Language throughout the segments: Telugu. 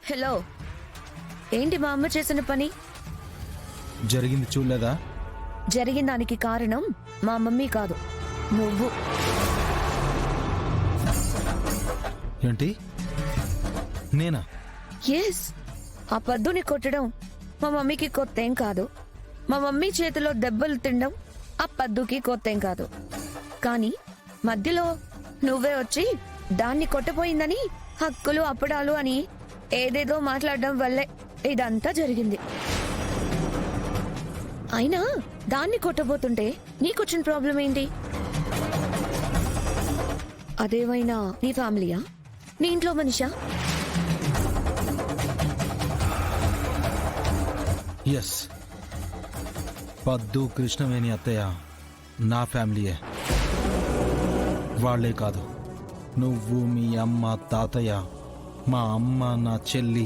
హలో, ఏంటి మా అమ్మ చేసిన పని? జరిగింది చూడలేదా? జరిగిన దానికి కారణం మా మమ్మీ కాదు, నువ్వు. ఏంటి? నేనా? ఎస్, ఆ పద్దుని కొట్టడం మా మమ్మీకి కొత్తేం కాదు. మా మమ్మీ చేతిలో దెబ్బలు తినడం ఆ పద్దుకి కొత్తేం కాదు. కానీ మధ్యలో నువ్వే వచ్చి దాన్ని కొట్టపోయిందని హక్కులు అప్పడాలు అని ఏదేదో మాట్లాడడం వల్లే ఇదంతా జరిగింది. అయినా దాన్ని కొట్టబోతుంటే నీకొచ్చిన ప్రాబ్లం ఏంటి? అదేమైనా నీ ఫ్యామిలీయా, నీ ఇంట్లో మనిషా? ఎస్, పద్దు కృష్ణవేణి అత్తయ్య నా ఫ్యామిలీయే. వాళ్లే కాదు, నువ్వు, మీ అమ్మ, తాతయ్య, మా అమ్మ, నా చెల్లి,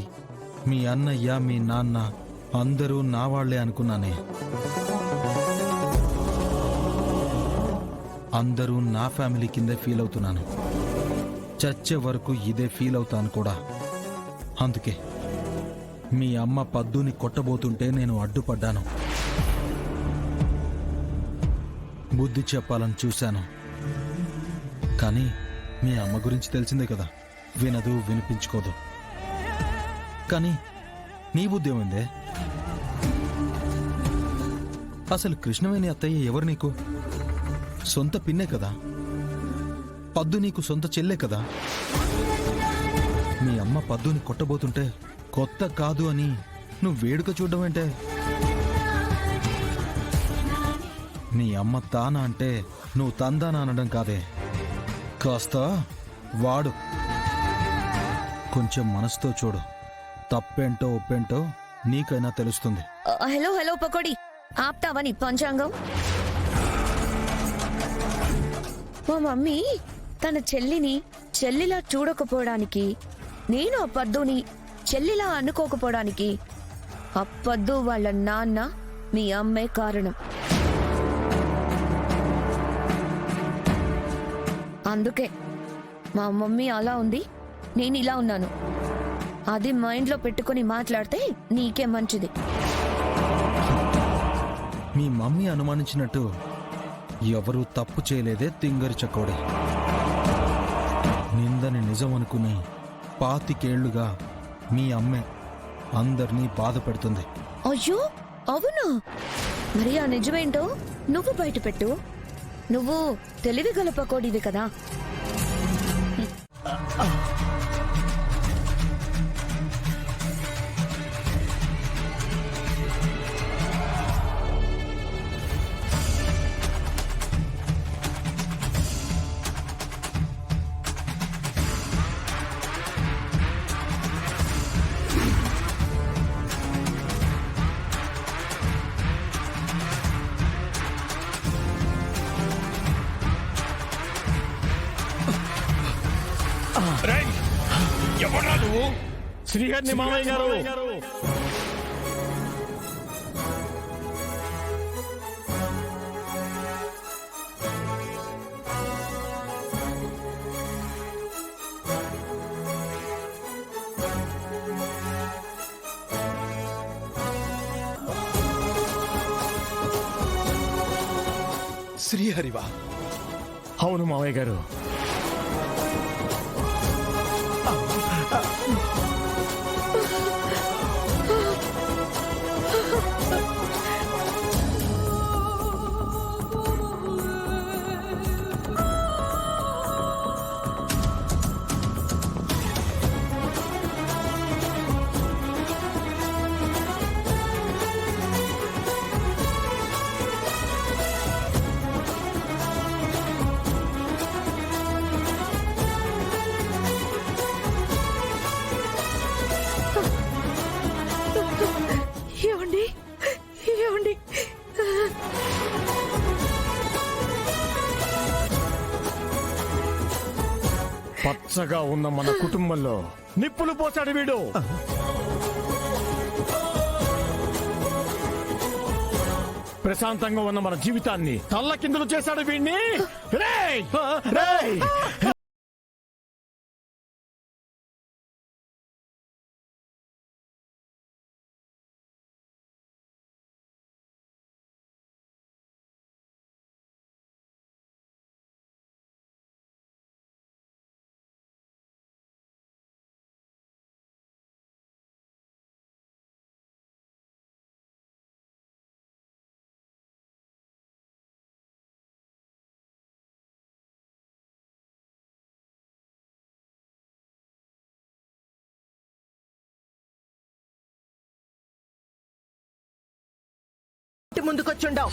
మీ అన్నయ్య, మీ నాన్న అందరూ నా వాళ్లే అనుకున్నానే. అందరూ నా ఫ్యామిలీ కిందే ఫీల్ అవుతున్నాను. చచ్చే వరకు ఇదే ఫీల్ అవుతాను కూడా. అందుకే మీ అమ్మ పద్దుని కొట్టబోతుంటే నేను అడ్డుపడ్డాను. బుద్ధి చెప్పాలని చూశాను. కానీ మీ అమ్మ గురించి తెలిసిందే కదా, వినదు, వినిపించుకోదు. కానీ నీ బుద్ధి ఏముందే? అసలు కృష్ణవేణి అత్తయ్య ఎవరు నీకు? సొంత పిన్నే కదా. పద్దు నీకు సొంత చెల్లే కదా. మీ అమ్మ పద్దుని కొట్టబోతుంటే కొత్త కాదు అని నువ్వు వేడుక చూడడం అంటే? నీ అమ్మ తానా అంటే నువ్వు తందానా అనడం కాదే. కాస్త వాడు, కొంచెం మనసుతో చూడు. తప్పేంటో ఒప్పేంటో నీకైనా తెలుస్తుంది. హలో హలో పకోడి, ఆప్తావని పంచాంగం. మా మమ్మీ తన చెల్లిని చెల్లిలా చూడకపోవడానికి, నేను ఆ పద్దుని చెల్లిలా అనుకోకపోవడానికి ఆ పద్దు వాళ్ళ నాన్న మీ అమ్మే కారణం. అందుకే మా మమ్మీ అలా ఉంది, నేను ఇలా ఉన్నాను. అది మైండ్లో పెట్టుకుని మాట్లాడితే నీకే మంచిది. మీ మమ్మీ అనుమానించినట్టు ఎవరూ తప్పు చేయలేదే తింగరి చకోడి. నిందని నిజం అనుకుని 25 ఏళ్లుగా మీ అమ్మే అందరినీ బాధ పెడుతుంది. అయ్యో అవునా? మరి ఆ నిజమేంటో నువ్వు బయట పెట్టు. నువ్వు తెలివి గల పకోడివి కదా. ఎవరా నువ్వు? శ్రీహరిని మామయ్య గారు. శ్రీహరివా? అవును మామయ్య గారు. ఏమండి, ఏమండి? పచ్చగా ఉన్న మన కుటుంబంలో నిప్పులు పోసాడు వీడు. ప్రశాంతంగా ఉన్న మన జీవితాన్ని తల్లకిందులు చేశాడు వీడిని. రేయ్! ఇంటి ముందుకొచ్చుండావు.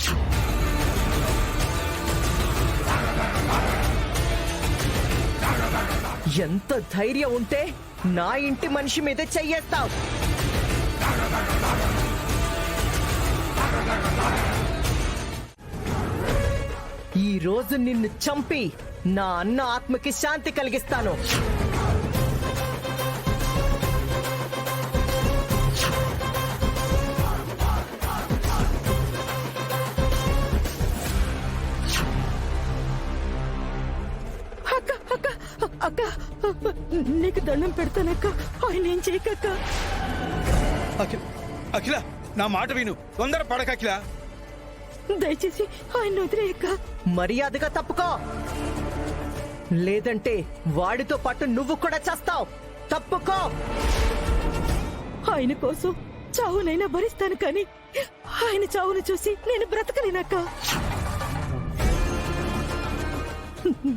ఎంత ధైర్యం ఉంటే నా ఇంటి మనిషి మీద చెయ్యేస్తావు? ఈ రోజు నిన్ను చంపి నా అన్న ఆత్మకి శాంతి కలిగిస్తాను. అక్క నీకు దండం పెడతానక్క, ఆయన ఏం చేయకక్క. అఖిల అఖిల నా మాట విను, తొందర పడక అఖిల. దయచేసి ఆయన వదిలేయక్క. మర్యాదగా తప్పుకో, లేదంటే వాడితో పాటు నువ్వు కూడా చేస్తావు. తప్పుకో. ఆయన కోసం చావునైనా భరిస్తాను, కానీ ఆయన చావును చూసి నేను బ్రతకలేనక్క.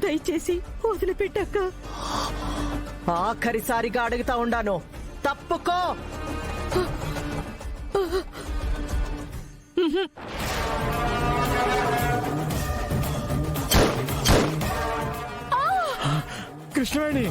దయచేసి వదిలిపెట్టక్క. ఆఖరిసారిగా అడుగుతా ఉండాను, తప్పుకో. కృష్ణవేణి